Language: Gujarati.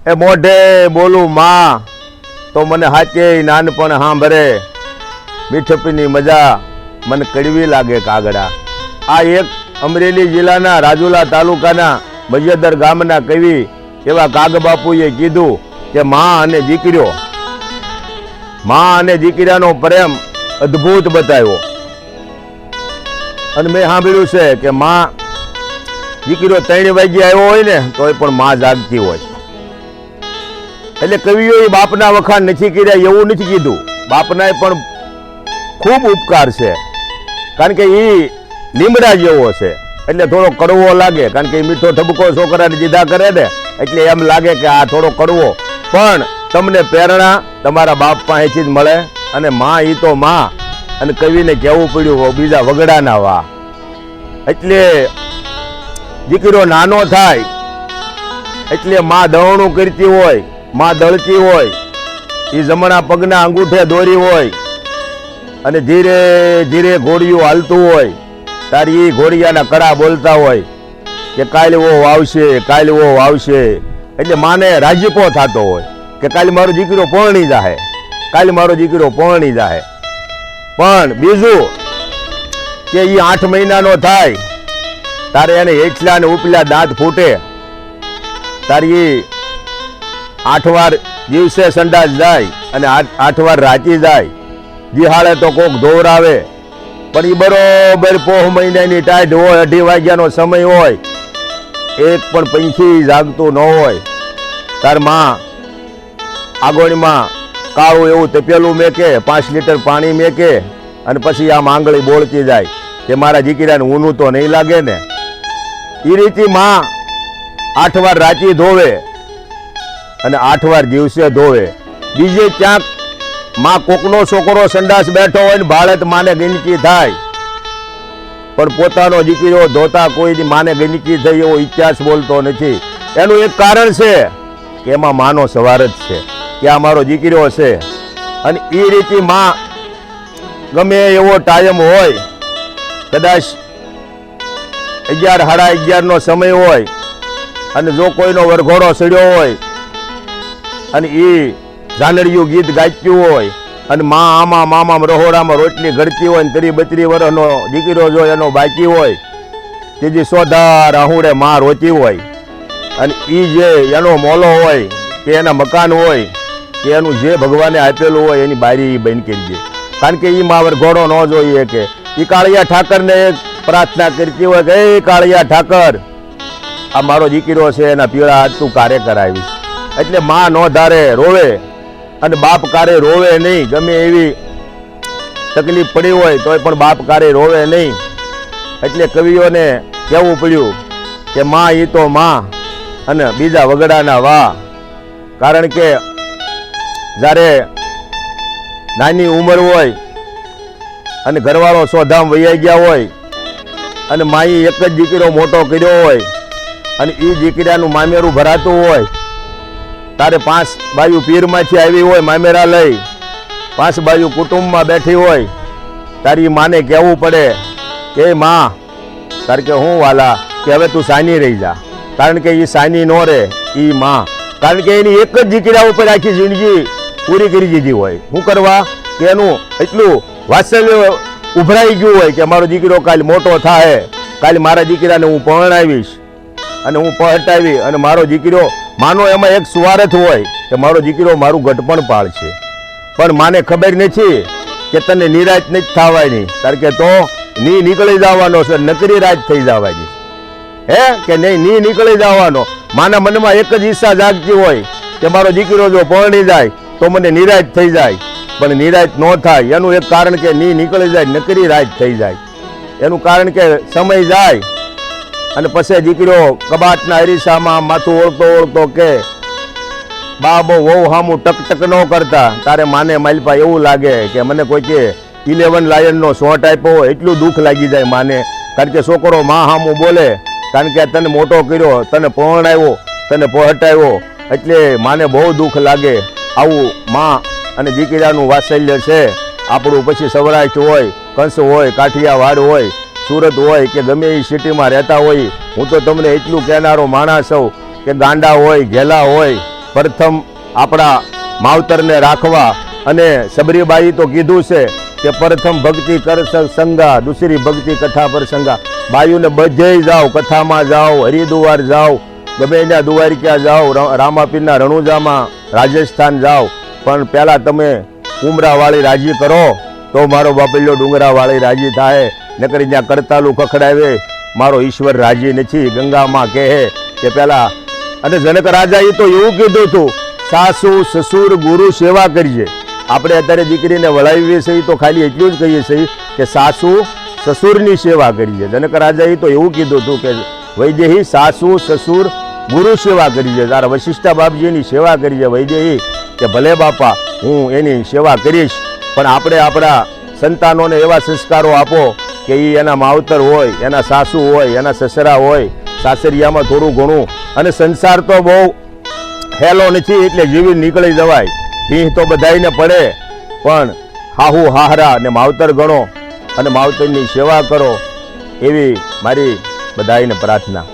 એ મોઢે બોલું માં તો મને હાચે નાનપણ સાંભળે, મીઠપીની મજા મને કડવી લાગે કાગડા. આ એક અમરેલી જિલ્લાના રાજુલા તાલુકાના મજેદર ગામના કવિ એવા કાગબાપુએ કીધું કે માં અને દીકરીઓ, માં અને દીકરાનો પ્રેમ અદ્ભુત બતાવ્યો. અને મેં સાંભળ્યું છે કે માં દીકરીઓ 3 વાગે આવ્યો હોય ને તો પણ માં જાગતી હોય. એટલે કવિઓએ બાપના વખાણ નથી કર્યા એવું નથી કીધું, બાપના પણ ખૂબ ઉપકાર છે. કારણ કે એ લીમડા જેવો છે એટલે થોડો કડવો લાગે, કારણ કે એ મીઠો ઠબકો છોકરાને દીધા કરે ને એટલે એમ લાગે કે આ થોડો કડવો, પણ તમને પ્રેરણા તમારા બાપ પાસેથી જ મળે. અને માં એ તો માં, અને કવિને કહેવું પડ્યું બીજા વગડાના વા. એટલે દીકરો નાનો થાય એટલે માં દવણું કરતી હોય, માં દળતી હોય, એ જમણા પગના અંગૂઠે દોરી હોય અને ધીરે ધીરે ઘોડિયું હાલતું હોય, તારી એ ઘોડિયાના કડા બોલતા હોય કે કાલે વો આવશે, કાલે વો આવશે. એટલે માને રાજીપો થતો હોય કે કાલે મારો દીકરો પરણી જાહે, કાલે મારો દીકરો પરણી જાહે. પણ બીજું કે એ 8 મહિનાનો થાય તારે એને હેઠલા ને ઉપલા દાંત ફૂટે, તારી 8 વાર દિવસે સંડાસ જાય અને 8 વાર રાતી જાય. દિહાળે તો કોક ધોવરાવે, પણ એ બરોબર પોહ મહિનાની ટાઈટ હોય, 2:30 વાગ્યાનો સમય હોય, એક પણ પંખી જાગતું ન હોય. તાર માં આગળમાં કાળું એવું તપેલું મેકે, 5 લીટર પાણી મેકે અને પછી આમ આંગળી બોળતી જાય કે મારા દીકરાને ઊનું તો નહીં લાગે ને. એ રીતે માં 8 વાર રાતી ધોવે અને 8 વાર દિવસે ધોવે. બીજે ક્યાંક માં કોકનો છોકરો સંડાસ બેઠો હોય ને ભાળે તો માને ગંદકી થાય, પણ પોતાનો દીકરો ધોતા કોઈ માને ગંદકી થઈ એવો ઇતિહાસ બોલતો નથી. એનું એક કારણ છે કે એમાં માનો સવાર જ છે કે આ મારો દીકરો છે. અને એ રીતે માં ગમે એવો ટાઈમ હોય, કદાચ 11, સાડા 11 નો સમય હોય અને જો કોઈનો વરઘોડો સડ્યો હોય અને એ ઝાલરિયું ગીત ગાચ્યું હોય અને માં આમાં મામા રહોડામાં રોટલી ઘડતી હોય ને 30-32 વર્ષનો દીકરો જો એનો બાકી હોય, ત્રીજી સોધા રાહુડે માં રોતી હોય, અને એ જે એનો મોલો હોય કે એના મકાન હોય કે એનું જે ભગવાને આપેલું હોય એની બારી બંધ કરી દે. કારણ કે એ માં વરઘોડો ન જોઈએ કે એ કાળિયા ઠાકરને એક પ્રાર્થના કરતી હોય કે એ કાળિયા ઠાકર આ મારો દીકરો છે એના પીળા હાથ તું કાર્ય કરાવીશ. એટલે માં નો ધારે રોવે અને બાપ કારે રોવે નહીં. ગમે એવી તકલીફ પડી હોય તોય પણ બાપ કારે રોવે નહીં. એટલે કવિઓને કહેવું પડ્યું કે માં એ તો માં અને બીજા વગડાના વા. કારણ કે જ્યારે નાની ઉંમર હોય અને ઘરવાળો સોધામ વૈયા ગયા હોય અને માએ એક જ દીકરો મોટો કર્યો હોય અને એ દીકરાનું મામેરું ભરાતું હોય, તારે 5 બાજુ પીરમાંથી આવી હોય મામેરા લઈ, 5 બાજુ કુટુંબમાં બેઠી હોય, તારી માને કહેવું પડે કે માં તારે કે હું વાલા કે હવે તું સાની રહી જા. કારણ કે એ સાની નો રહે એ માં, કારણ કે એની એક જ દીકરા ઉપર આખી જિંદગી પૂરી કરી દીધી હોય. શું કરવા કે એનું એટલું વાત્સલ્ય ઉભરાઈ ગયું હોય કે મારો દીકરો કાલે મોટો થાય, કાલે મારા દીકરાને હું પરણાવીશ અને હું પહટાવી અને મારો દીકરો માનો એમાં એક સ્વાર્થ હોય કે મારો દીકરો મારું ઘટપણ પાળશે. પણ માને ખબર નથી કે તને નિરાશ નથી થવાની, કારણ કે તો ની નીકળી જવાનો છે, નકરી રાત થઈ જવાની હે કે નહીં, ની નીકળી જવાનો. માના મનમાં એક જ ઈચ્છા જાગતી હોય કે મારો દીકરો જો પરણી જાય તો મને નિરાશ થઈ જાય, પણ નિરાશ ન થાય. એનું એક કારણ કે ની નીકળી જાય, નકરી રાત થઈ જાય. એનું કારણ કે સમય જાય અને પછી દીકરો કબાટના અરીસામાં માથું ઓળતો ઓળતો કે બાબો વહુ હામું ટક ન કરતા, તારે માને માલપા એવું લાગે કે મને કોઈ કે 11 લાયનનો શોટ આપ્યો હોય એટલું દુઃખ લાગી જાય માને. કારણ કે છોકરો માં હામું બોલે, કારણ કે તને મોટો કર્યો, તને પરણાવ્યો, તને પહોંટાવ્યો, એટલે માને બહુ દુઃખ લાગે. આવું માં અને દીકરાનું વાત્સલ્ય છે આપણું. પછી સૌરાષ્ટ્ર હોય, કંસ હોય, કાઠિયાવાડ હોય, સુરત હોય કે ગમે એ સિટીમાં રહેતા હોય, હું તો તમને એટલું કહેનારો માણસ છું કે ગાંડા હોય, ઘેલા હોય પ્રથમ આપણા માવતરને રાખવા. અને સબરીબાઈ તો કીધું છે કે પ્રથમ ભક્તિ કર સંગા, દૂસરી ભક્તિ કથા પર સંગા. બાયુને બધે જાઓ, કથામાં જાઓ, હરિદ્વાર જાઓ, ગમે ત્યાં દ્વારિકા જાઓ, રામાપીરના રણુજામાં, રાજસ્થાન જાઓ, પણ પહેલાં તમે ઉમરાવાળી રાજી કરો તો મારો બાપલ્યો ડુંગરાવાળી રાજી થાય. નકરી ત્યાં કરતાલું ખખડાવે મારો ઈશ્વર રાજી નથી. ગંગામાં કહે કે પહેલાં, અને જનક રાજાએ તો એવું કીધું હતું, સાસુ સસુર ગુરુ સેવા કરજે. આપણે અત્યારે દીકરીને વળાવીએ છીએ તો ખાલી એટલું જ કહીએ છીએ કે સાસુ સસુરની સેવા કરીએ. જનક રાજાએ તો એવું કીધું હતું કે વૈદેહી સાસુ સસુર ગુરુ સેવા કરીએ. તારા વશિષ્ઠા બાપજીની સેવા કરીએ વૈદેહી, કે ભલે બાપા હું એની સેવા કરીશ, પણ આપણે આપણા સંતાનોને એવા સંસ્કારો આપો કે એ એના માવતર હોય, એના સાસુ હોય, એના સસરા હોય, સાસરિયામાં થોડું ઘણું. અને સંસાર તો બહુ હેલો નથી એટલે જીવી નીકળી જવાય. ભીહ તો બધાઈને પડે, પણ હાહુ હાહરા અને માવતર ગણો અને માવતરની સેવા કરો, એવી મારી બધાઈને પ્રાર્થના.